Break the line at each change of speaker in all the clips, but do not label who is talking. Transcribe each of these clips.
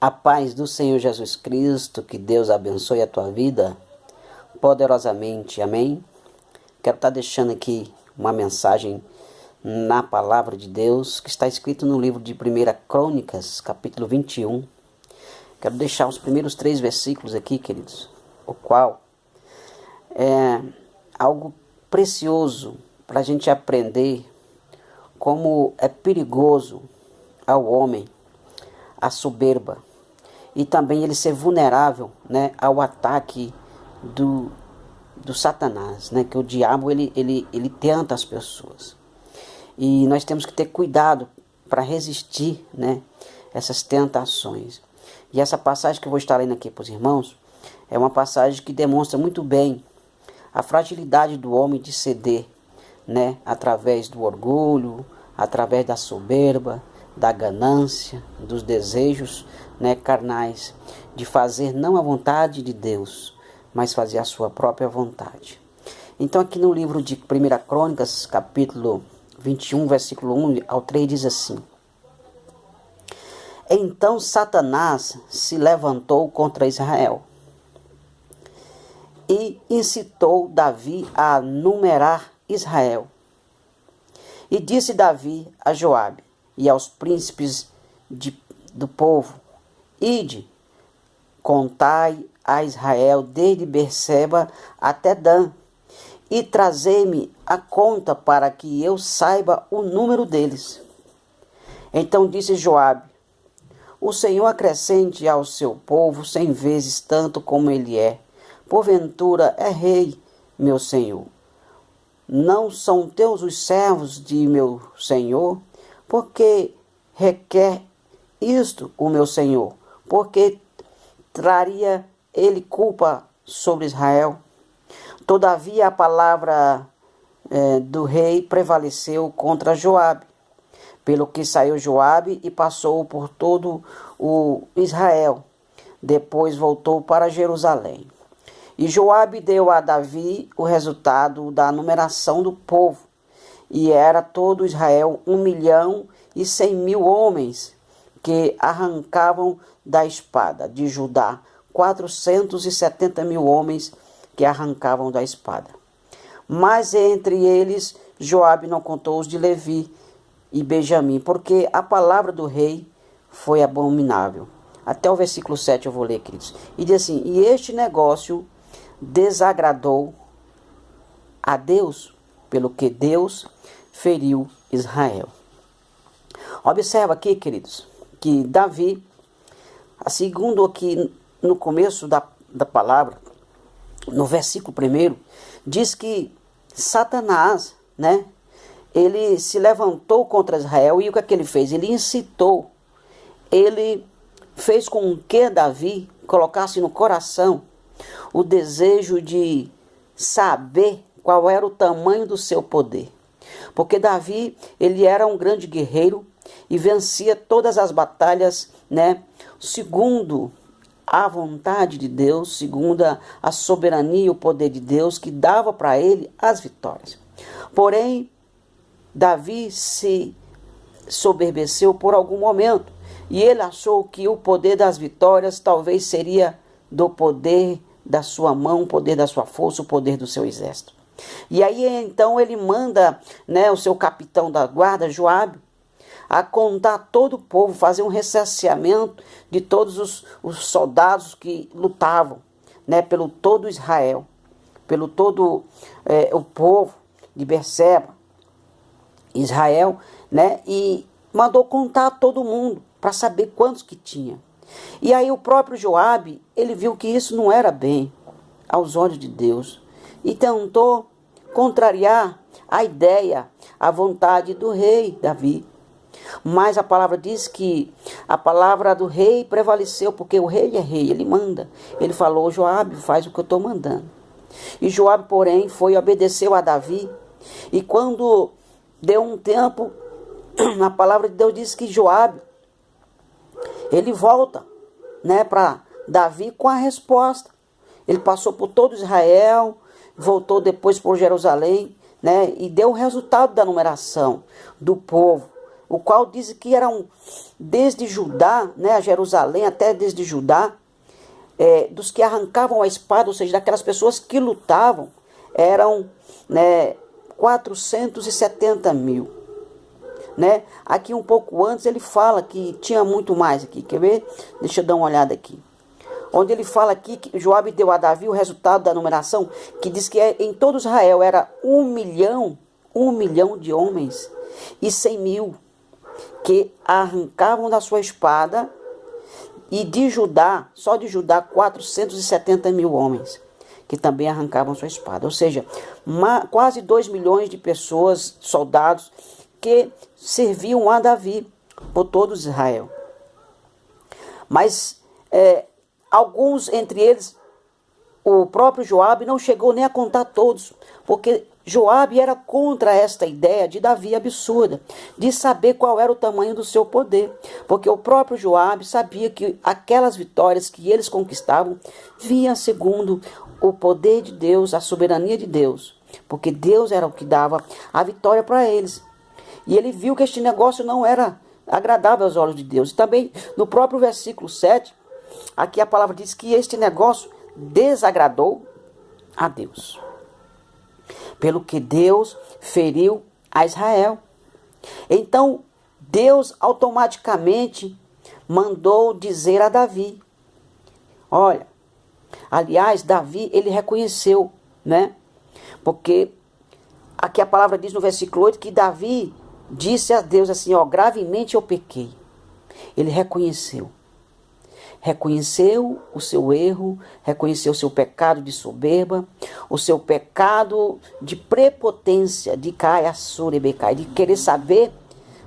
A paz do Senhor Jesus Cristo, que Deus abençoe a tua vida poderosamente, amém? Quero estar deixando aqui uma mensagem na palavra de Deus, que está escrito no livro de 1 Crônicas, capítulo 21. Quero deixar os primeiros 3 versículos aqui, queridos, o qual é algo precioso para a gente aprender como é perigoso ao homem a soberba e também ele ser vulnerável, né, ao ataque do Satanás, né, que o diabo ele tenta as pessoas. E nós temos que ter cuidado para resistir, né, essas tentações. E essa passagem que eu vou estar lendo aqui para os irmãos é uma passagem que demonstra muito bem a fragilidade do homem de ceder, né, através do orgulho, através da soberba, da ganância, dos desejos, né, carnais, de fazer não a vontade de Deus, mas fazer a sua própria vontade. Então aqui no livro de 1 Crônicas, capítulo 21, versículo 1 ao 3, diz assim: Então Satanás se levantou contra Israel e incitou Davi a numerar Israel. E disse Davi a Joabe e aos príncipes do povo: Ide, contai a Israel desde Berseba até Dan, e trazei-me a conta para que eu saiba o número deles. Então disse Joabe: O Senhor acrescente ao seu povo 100 vezes tanto como ele é. Porventura é rei, meu senhor. Não são teus os servos de meu senhor? Porque requer isto o meu senhor? Porque traria ele culpa sobre Israel? Todavia a palavra do rei prevaleceu contra Joabe, pelo que saiu Joabe e passou por todo o Israel. Depois voltou para Jerusalém. E Joabe deu a Davi o resultado da numeração do povo, e era todo Israel 1.100.000 homens que arrancavam da espada. De Judá, 470.000 homens que arrancavam da espada. Mas entre eles Joabe não contou os de Levi e Benjamim, porque a palavra do rei foi abominável. Até o versículo 7 eu vou ler, queridos. E diz assim: E este negócio desagradou a Deus, pelo que Deus feriu Israel. Observa aqui, queridos, que Davi, segundo aqui no começo da palavra, no versículo 1, diz que Satanás, né, ele se levantou contra Israel, e o que é que ele fez? Ele incitou, ele fez com que Davi colocasse no coração o desejo de saber qual era o tamanho do seu poder. Porque Davi, ele era um grande guerreiro e vencia todas as batalhas, né, segundo a vontade de Deus, segundo a soberania e o poder de Deus, que dava para ele as vitórias. Porém, Davi se soberbeceu por algum momento, e ele achou que o poder das vitórias talvez seria do poder da sua mão, o poder da sua força, o poder do seu exército. E aí então ele manda, né, o seu capitão da guarda, Joabe, a contar todo o povo, fazer um recenseamento de todos os soldados que lutavam, né, pelo todo Israel, pelo todo o povo de Berseba, Israel, né, e mandou contar todo mundo para saber quantos que tinha. E aí o próprio Joabe, ele viu que isso não era bem aos olhos de Deus e tentou contrariar a ideia, a vontade do rei Davi. Mas a palavra diz que a palavra do rei prevaleceu, porque o rei é rei, ele manda. Ele falou: Joabe, faz o que eu estou mandando. E Joabe, porém, foi e obedeceu a Davi. E quando deu um tempo, a palavra de Deus diz que Joabe, ele volta, né, para Davi com a resposta. Ele passou por todo Israel, voltou depois por Jerusalém, né, e deu o resultado da numeração do povo, o qual diz que eram desde Judá, né, Jerusalém, até desde Judá, dos que arrancavam a espada, ou seja, daquelas pessoas que lutavam, eram, né, 470 mil. Né? Aqui um pouco antes ele fala que tinha muito mais aqui, quer ver? Deixa eu dar uma olhada aqui. Onde ele fala aqui que Joabe deu a Davi o resultado da numeração, que diz que em todo Israel era 1 milhão de homens e 100 mil que arrancavam da sua espada, e de Judá, só de Judá, 470 mil homens que também arrancavam sua espada. Ou seja, quase 2 milhões de pessoas, soldados, que serviam a Davi por todo Israel. Mas alguns entre eles, o próprio Joabe não chegou nem a contar todos, porque Joabe era contra esta ideia de Davi absurda, de saber qual era o tamanho do seu poder, porque o próprio Joabe sabia que aquelas vitórias que eles conquistavam vinham segundo o poder de Deus, a soberania de Deus, porque Deus era o que dava a vitória para eles. E ele viu que este negócio não era agradável aos olhos de Deus. E também no próprio versículo 7, aqui a palavra diz que este negócio desagradou a Deus, pelo que Deus feriu a Israel. Então Deus automaticamente mandou dizer a Davi, olha, aliás, Davi, ele reconheceu, né? Porque aqui a palavra diz no versículo 8 que Davi disse a Deus assim, ó, gravemente eu pequei. Ele reconheceu o seu erro, reconheceu o seu pecado de soberba, o seu pecado de prepotência, de de querer saber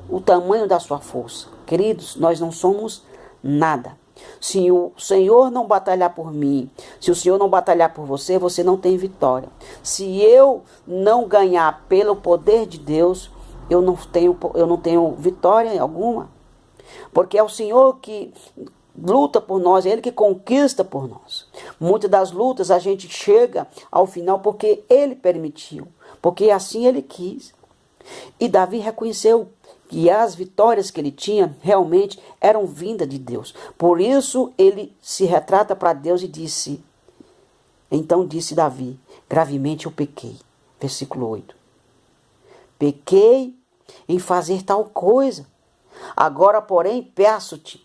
o tamanho da sua força. Queridos, nós não somos nada. Se o Senhor não batalhar por mim, se o Senhor não batalhar por você, você não tem vitória. Se eu não ganhar pelo poder de Deus, eu não tenho vitória alguma. Porque é o Senhor que luta por nós, é Ele que conquista por nós. Muitas das lutas a gente chega ao final porque Ele permitiu, porque assim Ele quis. E Davi reconheceu que as vitórias que ele tinha realmente eram vindas de Deus. Por isso ele se retrata para Deus e disse, então disse Davi, gravemente eu pequei. Versículo 8. Pequei em fazer tal coisa. Agora, porém, peço-te,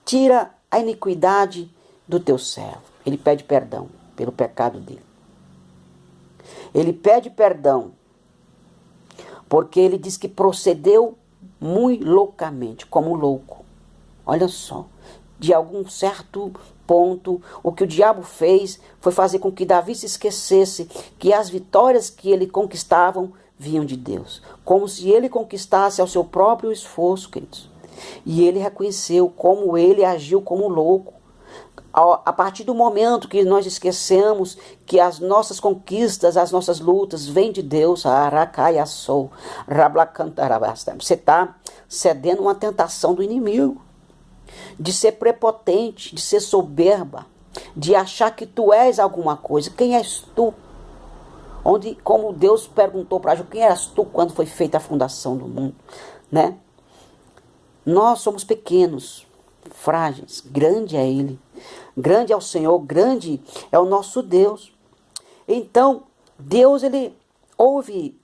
tira a iniquidade do teu servo. Ele pede perdão pelo pecado dele. Ele pede perdão porque ele diz que procedeu muito loucamente, como louco. Olha só, de algum certo ponto, o que o diabo fez foi fazer com que Davi se esquecesse que as vitórias que ele conquistavam vinham de Deus. Como se ele conquistasse ao seu próprio esforço, queridos. E ele reconheceu como ele agiu como louco. A partir do momento que nós esquecemos que as nossas conquistas, as nossas lutas vêm de Deus, você está cedendo uma tentação do inimigo, de ser prepotente, de ser soberba, de achar que tu és alguma coisa. Quem és tu? Como Deus perguntou para Jó, quem eras tu quando foi feita a fundação do mundo? Né? Nós somos pequenos, frágeis, grande é Ele. Grande é o Senhor, grande é o nosso Deus. Então, Deus, ele ouve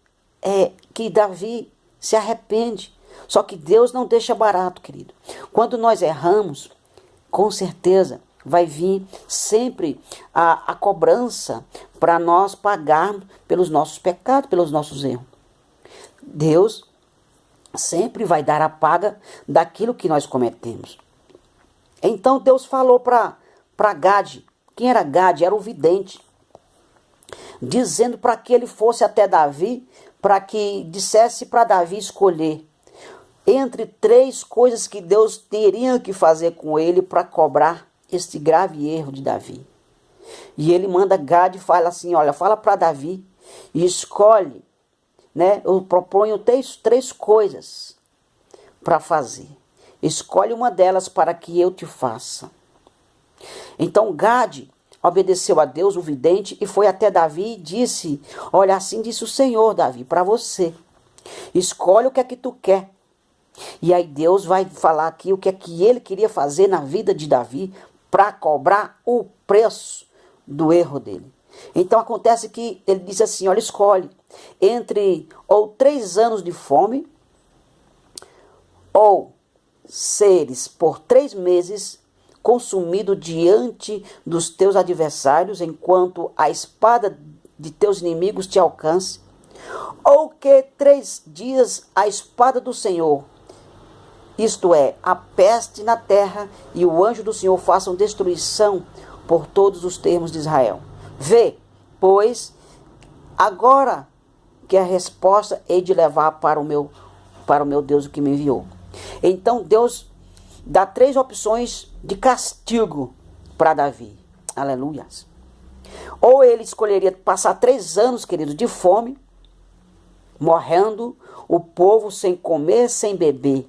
que Davi se arrepende. Só que Deus não deixa barato, querido. Quando nós erramos, com certeza vai vir sempre a cobrança para nós pagarmos pelos nossos pecados, pelos nossos erros. Deus sempre vai dar a paga daquilo que nós cometemos. Então Deus falou para Gade. Quem era Gade? Era o vidente. Dizendo para que ele fosse até Davi, para que dissesse para Davi escolher entre 3 coisas que Deus teria que fazer com ele para cobrar este grave erro de Davi. E ele manda Gade e fala assim, olha, fala para Davi e escolhe, né? Eu proponho 3 coisas para fazer. Escolhe uma delas para que eu te faça. Então Gade obedeceu a Deus, o vidente, e foi até Davi e disse, olha, assim disse o Senhor, Davi, para você. Escolhe o que é que tu quer. E aí Deus vai falar aqui o que é que ele queria fazer na vida de Davi para cobrar o preço do erro dele. Então acontece que ele diz assim, olha, escolhe entre ou 3 anos de fome, ou seres por 3 meses consumido diante dos teus adversários, enquanto a espada de teus inimigos te alcance, ou que 3 dias a espada do Senhor, isto é, a peste na terra, e o anjo do Senhor façam destruição por todos os termos de Israel. Vê, pois, agora que a resposta hei de levar para o meu Deus o que me enviou. Então Deus dá 3 opções de castigo para Davi. Aleluias. Ou ele escolheria passar 3 anos, querido, de fome, morrendo o povo sem comer, sem beber,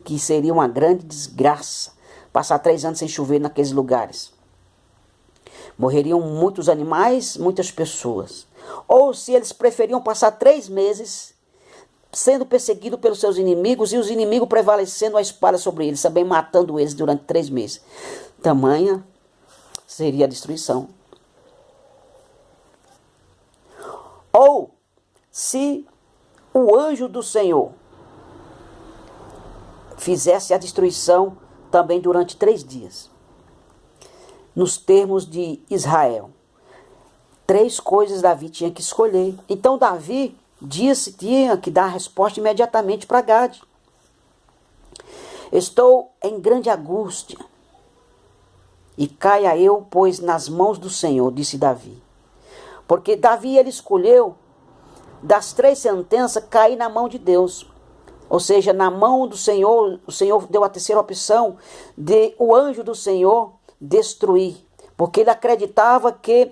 que seria uma grande desgraça. Passar 3 anos sem chover naqueles lugares. Morreriam muitos animais, muitas pessoas. Ou se eles preferiam passar 3 meses sendo perseguido pelos seus inimigos e os inimigos prevalecendo a espada sobre eles, também matando eles durante 3 meses. Tamanha seria a destruição. Ou se o anjo do Senhor fizesse a destruição também durante 3 dias. Nos termos de Israel. 3 coisas Davi tinha que escolher. Então Davi tinha que dar a resposta imediatamente para Gade. Estou em grande angústia. E caia eu, pois, nas mãos do Senhor, disse Davi. Porque Davi, ele escolheu, das 3 sentenças, cair na mão de Deus. Ou seja, na mão do Senhor, o Senhor deu a terceira opção de o anjo do Senhor destruir. Porque ele acreditava que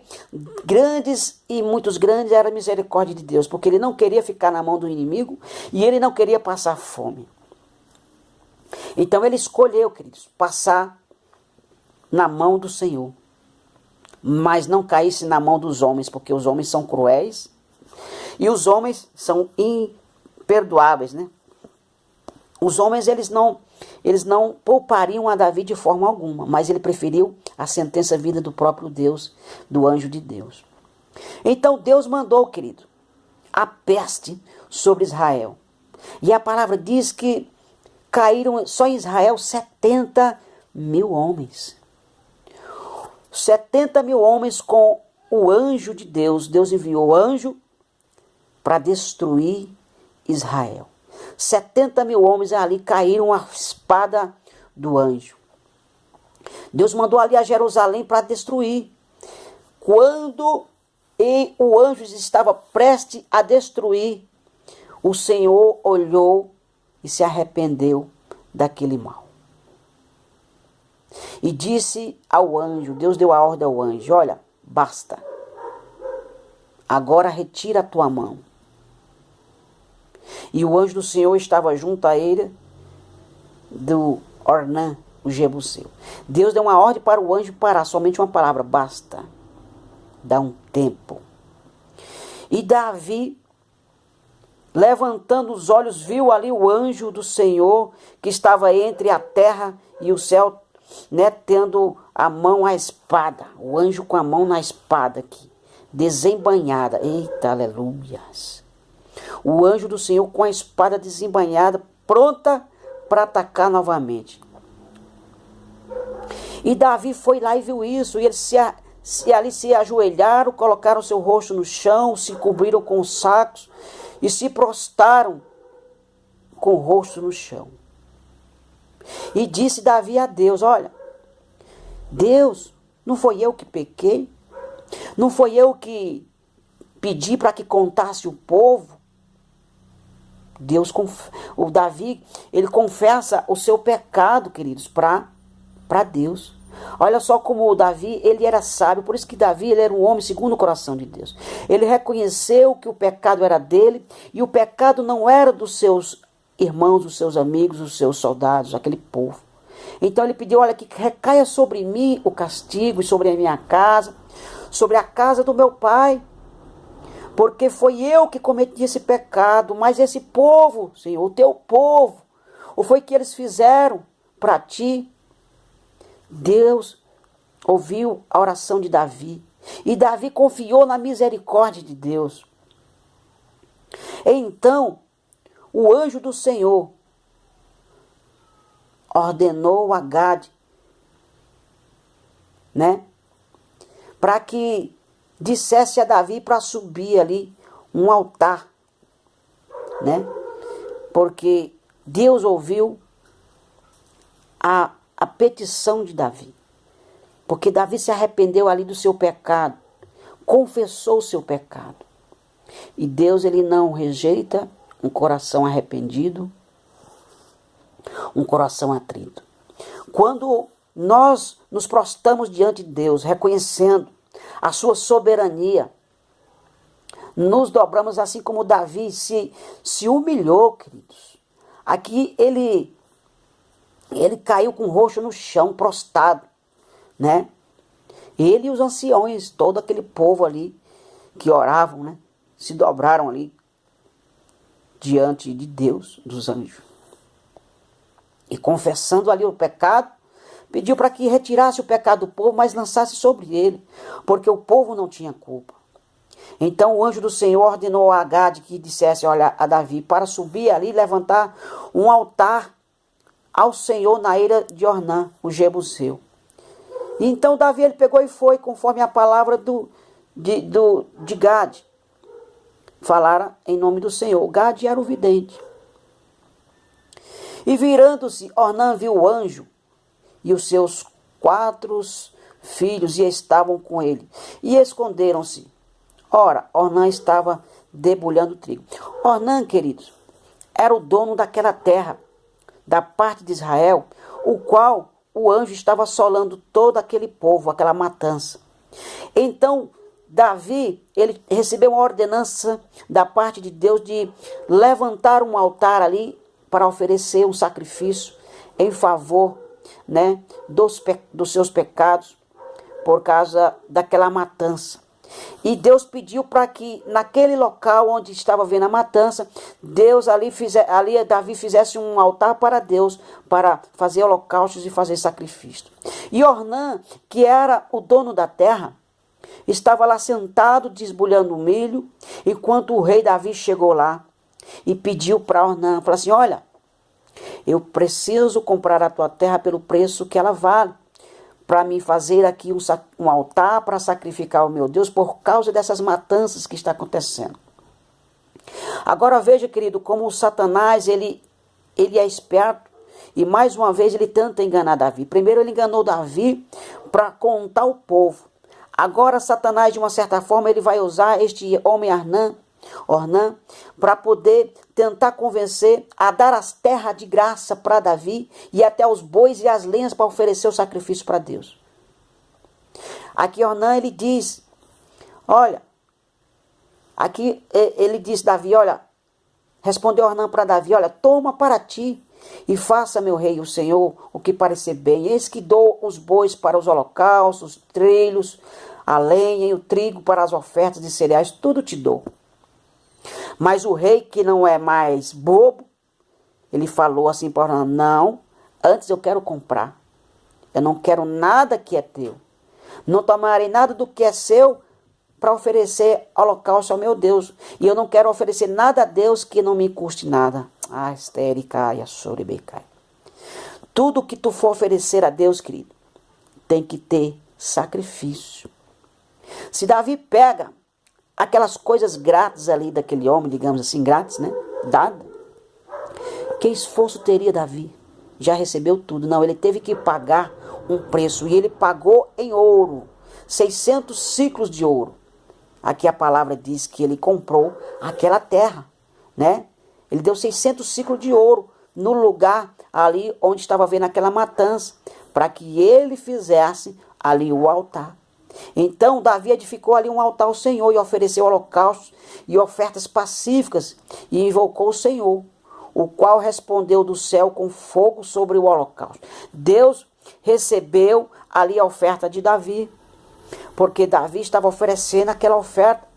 grandes e muitos grandes era a misericórdia de Deus. Porque ele não queria ficar na mão do inimigo e ele não queria passar fome. Então ele escolheu, queridos, passar na mão do Senhor. Mas não caísse na mão dos homens, porque os homens são cruéis e os homens são imperdoáveis, né? Os homens, eles não poupariam a Davi de forma alguma, mas ele preferiu a sentença vinda do próprio Deus, do anjo de Deus. Então Deus mandou, querido, a peste sobre Israel. E a palavra diz que caíram só em Israel 70 mil homens. 70 mil homens com o anjo de Deus. Deus enviou o anjo para destruir Israel. 70 mil homens ali caíram à espada do anjo. Deus mandou ali a Jerusalém para destruir. Quando o anjo estava prestes a destruir, o Senhor olhou e se arrependeu daquele mal. E disse ao anjo, Deus deu a ordem ao anjo, olha, basta. Agora retira a tua mão. E o anjo do Senhor estava junto a ele, do Ornã, o Jebuseu. Deus deu uma ordem para o anjo parar, somente uma palavra, basta. Dá um tempo. E Davi, levantando os olhos, viu ali o anjo do Senhor, que estava entre a terra e o céu, né, tendo a mão à espada. O anjo com a mão na espada aqui, desembainhada. Eita, aleluias. O anjo do Senhor com a espada desembainhada, pronta para atacar novamente. E Davi foi lá e viu isso. E eles ali se ajoelharam, colocaram seu rosto no chão, se cobriram com sacos e se prostraram com o rosto no chão. E disse Davi a Deus, olha, Deus, não foi eu que pequei? Não foi eu que pedi para que contasse o povo? O Davi, ele confessa o seu pecado, queridos, para Deus. Olha só como o Davi, ele era sábio, por isso que Davi, ele era um homem segundo o coração de Deus. Ele reconheceu que o pecado era dele, e o pecado não era dos seus irmãos, dos seus amigos, dos seus soldados, aquele povo. Então ele pediu, olha, que recaia sobre mim o castigo, e sobre a minha casa, sobre a casa do meu pai, porque foi eu que cometi esse pecado, mas esse povo, Senhor, o teu povo, ou foi que eles fizeram para ti? Deus ouviu a oração de Davi, e Davi confiou na misericórdia de Deus. Então, o anjo do Senhor ordenou a Gade, né, para que dissesse a Davi para subir ali um altar, né, porque Deus ouviu a petição de Davi, porque Davi se arrependeu ali do seu pecado, confessou o seu pecado, e Deus, ele não rejeita um coração arrependido, um coração atrito. Quando nós nos prostramos diante de Deus, reconhecendo a sua soberania, nos dobramos assim como Davi se humilhou, queridos. Aqui ele caiu com o rosto no chão, prostrado, né? Ele e os anciões, todo aquele povo ali que oravam, né, se dobraram ali diante de Deus, dos anjos. E confessando ali o pecado, pediu para que retirasse o pecado do povo, mas lançasse sobre ele, porque o povo não tinha culpa. Então o anjo do Senhor ordenou a Gade que dissesse, olha, a Davi, para subir ali e levantar um altar ao Senhor na eira de Ornã, o Jebuseu. E então Davi, ele pegou e foi, conforme a palavra de Gade. Falara em nome do Senhor. Gade era o vidente. E virando-se, Ornã viu o anjo e os seus 4 filhos, e estavam com ele. E esconderam-se. Ora, Ornã estava debulhando trigo. Ornã, queridos, era o dono daquela terra, da parte de Israel, o qual o anjo estava assolando todo aquele povo, aquela matança. Então, Davi, ele recebeu uma ordenança da parte de Deus de levantar um altar ali para oferecer um sacrifício em favor, né, dos seus pecados, por causa daquela matança. E Deus pediu para que naquele local onde estava havendo a matança, Deus ali Davi fizesse um altar para Deus, para fazer holocaustos e fazer sacrifício. E Ornã, que era o dono da terra, estava lá sentado desbulhando o milho, enquanto o rei Davi chegou lá e pediu para Ornã, falou assim, olha, eu preciso comprar a tua terra pelo preço que ela vale, para me fazer aqui um altar para sacrificar o meu Deus por causa dessas matanças que está acontecendo. Agora veja, querido, como o Satanás, ele é esperto e mais uma vez ele tenta enganar Davi. Primeiro ele enganou Davi para contar o povo. Agora Satanás, de uma certa forma, ele vai usar este homem Ornã, para poder tentar convencer a dar as terras de graça para Davi e até os bois e as lenhas para oferecer o sacrifício para Deus. Aqui Ornã, ele diz, olha, aqui ele diz, Davi, olha, respondeu Ornã para Davi, olha, toma para ti e faça, meu rei, o Senhor, o que parecer bem. Eis que dou os bois para os holocaustos, os trilhos, a lenha e o trigo para as ofertas de cereais, tudo te dou. Mas o rei, que não é mais bobo, ele falou assim para Ornã, não, antes eu quero comprar. Eu não quero nada que é teu. Não tomarei nada do que é seu para oferecer holocausto ao meu Deus. E eu não quero oferecer nada a Deus que não me custe nada. Ah, estericai, soribecai. Tudo que tu for oferecer a Deus, querido, tem que ter sacrifício. Se Davi pega aquelas coisas grátis ali daquele homem, digamos assim, grátis, né? Dada. Que esforço teria Davi? Já recebeu tudo. Não, ele teve que pagar um preço. E ele pagou em ouro. 600 ciclos de ouro. Aqui a palavra diz que ele comprou aquela terra, né? Ele deu 600 ciclos de ouro no lugar ali onde estava havendo aquela matança, para que ele fizesse ali o altar. Então Davi edificou ali um altar ao Senhor e ofereceu holocaustos e ofertas pacíficas e invocou o Senhor, o qual respondeu do céu com fogo sobre o holocausto. Deus recebeu ali a oferta de Davi, porque Davi estava oferecendo aquela oferta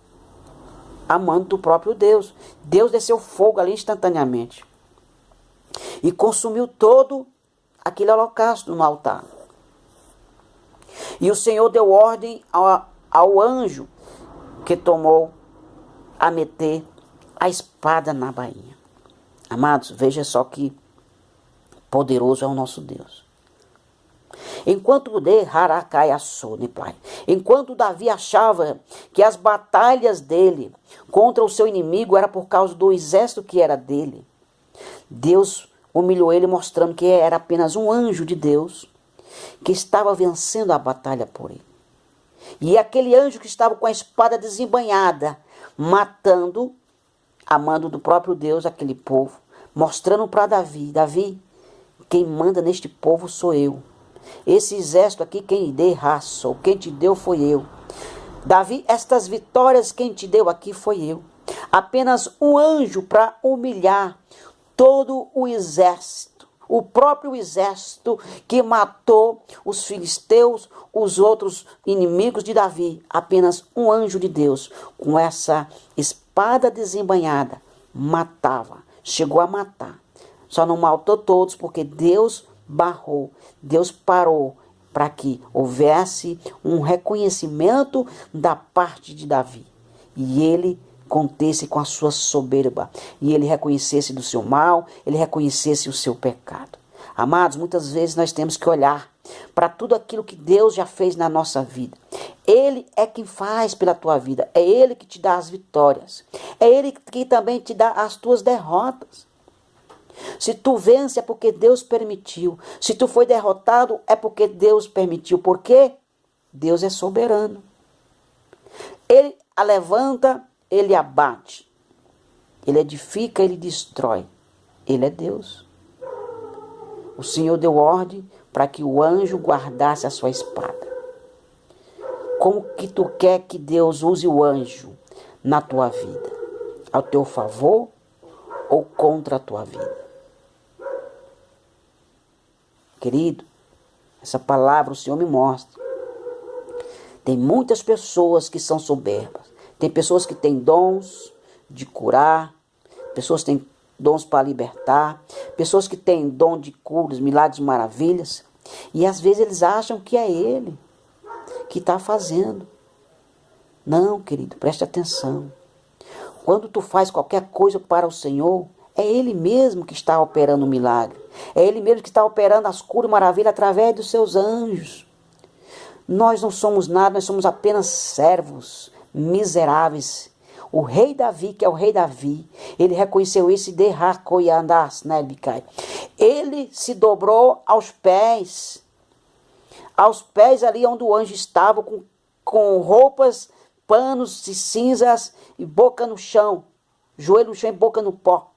amando do próprio Deus. Deus desceu fogo ali instantaneamente. e consumiu todo aquele holocausto no altar. E o Senhor deu ordem ao anjo que tomou a meter a espada na bainha. Amados, veja só que poderoso é o nosso Deus. Enquanto Davi achava que as batalhas dele contra o seu inimigo era por causa do exército que era dele, Deus humilhou ele, mostrando que era apenas um anjo de Deus que estava vencendo a batalha por ele. E aquele anjo que estava com a espada desembainhada, matando, a mando do próprio Deus, aquele povo, mostrando para Davi: Davi, quem manda neste povo sou eu. Esse exército aqui, quem deu raça, quem te deu foi eu. Davi, estas vitórias quem te deu aqui foi eu. Apenas um anjo para humilhar todo o exército. O próprio exército que matou os filisteus, os outros inimigos de Davi. Apenas um anjo de Deus, com essa espada desembainhada, matava. Chegou a matar. Só não matou todos porque Deus barrou, Deus parou para que houvesse um reconhecimento da parte de Davi. E ele contesse com a sua soberba. E ele reconhecesse do seu mal, ele reconhecesse o seu pecado. Amados, muitas vezes nós temos que olhar para tudo aquilo que Deus já fez na nossa vida. Ele é quem faz pela tua vida. É Ele que te dá as vitórias. É Ele que também te dá as tuas derrotas. Se tu vence é porque Deus permitiu. Se tu foi derrotado é porque Deus permitiu. Por quê? Deus é soberano. Ele a levanta, Ele abate. Ele edifica, Ele destrói. Ele é Deus. O Senhor deu ordem para que o anjo guardasse a sua espada. Como que tu quer que Deus use o anjo na tua vida? Ao teu favor ou contra a tua vida? Querido, essa palavra o Senhor me mostra. Tem muitas pessoas que são soberbas. Tem pessoas que têm dons de curar. Pessoas que têm dons para libertar. Pessoas que têm dom de curas, milagres, maravilhas. E às vezes eles acham que é Ele que está fazendo. Não, querido, preste atenção. Quando tu faz qualquer coisa para o Senhor, é Ele mesmo que está operando o milagre. É Ele mesmo que está operando as curas e maravilhas através dos seus anjos. Nós não somos nada, nós somos apenas servos miseráveis. O rei Davi, que é o rei Davi, ele reconheceu isso e ele se dobrou aos pés ali onde o anjo estava, com roupas, panos e cinzas e boca no chão, joelho no chão e boca no pó.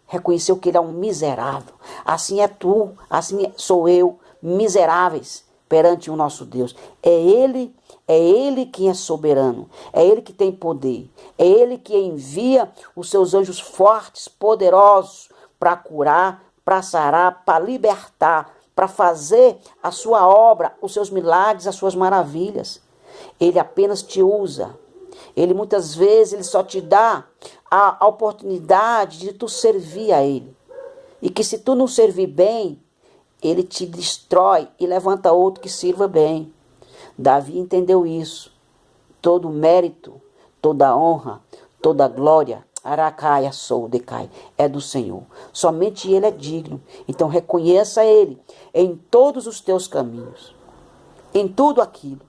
Reconheceu que ele é um miserável. Assim é tu, assim sou eu, miseráveis perante o nosso Deus. É Ele quem é soberano. É Ele que tem poder. É Ele que envia os seus anjos fortes, poderosos, para curar, para sarar, para libertar, para fazer a sua obra, os seus milagres, as suas maravilhas. Ele apenas te usa. Ele muitas vezes ele só te dá a oportunidade de tu servir a Ele. E que se tu não servir bem, Ele te destrói e levanta outro que sirva bem. Davi entendeu isso. Todo mérito, toda honra, toda glória, Aracaia sou decai, é do Senhor. Somente Ele é digno. Então reconheça Ele em todos os teus caminhos. Em tudo aquilo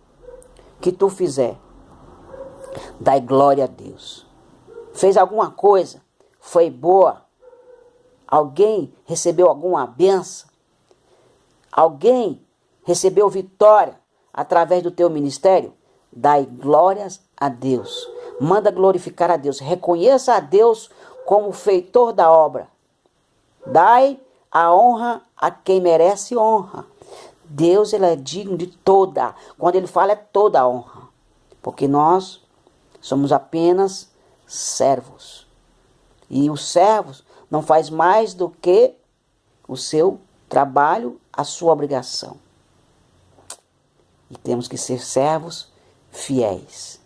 que tu fizer. Dai glória a Deus. Fez alguma coisa, foi boa. Alguém recebeu alguma bênção. Alguém recebeu vitória através do teu ministério. Dai glórias a Deus. Manda glorificar a Deus. Reconheça a Deus como feitor da obra. Dai a honra a quem merece honra. Deus ele é digno de toda. Quando Ele fala é toda a honra. Porque nós somos apenas servos. E os servos não faz mais do que o seu trabalho, a sua obrigação. E temos que ser servos fiéis.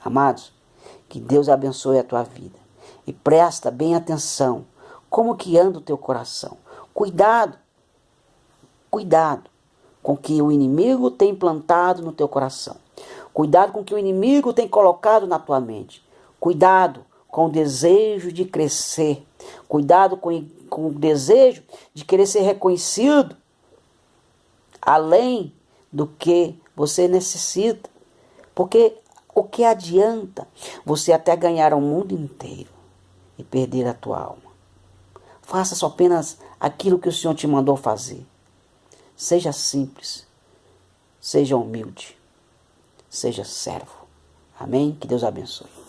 Amados, que Deus abençoe a tua vida. E presta bem atenção. Como que anda o teu coração? Cuidado, cuidado com o que o inimigo tem plantado no teu coração. Cuidado com o que o inimigo tem colocado na tua mente. Cuidado com o desejo de crescer. Cuidado com o desejo de querer ser reconhecido além do que você necessita. Porque o que adianta você até ganhar o mundo inteiro e perder a tua alma? Faça só apenas aquilo que o Senhor te mandou fazer. Seja simples, seja humilde, seja servo. Amém? Que Deus abençoe.